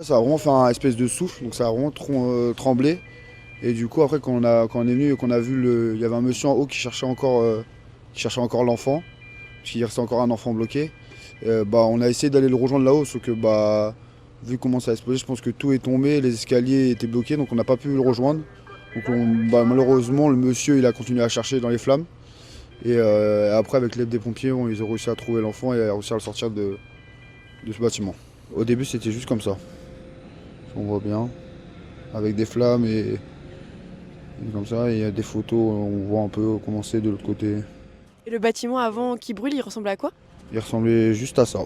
Ça a vraiment fait un espèce de souffle, donc ça a vraiment tremblé. Et du coup, après, quand on est venu et qu'on a vu il y avait un monsieur en haut qui cherchait encore l'enfant, parce qu'il restait encore un enfant bloqué. On a essayé d'aller le rejoindre là-haut, sauf que vu comment ça a explosé, je pense que tout est tombé, les escaliers étaient bloqués, donc on n'a pas pu le rejoindre. Donc malheureusement, le monsieur il a continué à chercher dans les flammes. Et après, avec l'aide des pompiers, ils ont réussi à trouver l'enfant et à réussi à le sortir de ce bâtiment. Au début, c'était juste comme ça. On voit bien, avec des flammes et comme ça. Et il y a des photos, on voit un peu comment c'est de l'autre côté. Et le bâtiment avant qui brûle, il ressemble à quoi? Il ressemblait juste à ça.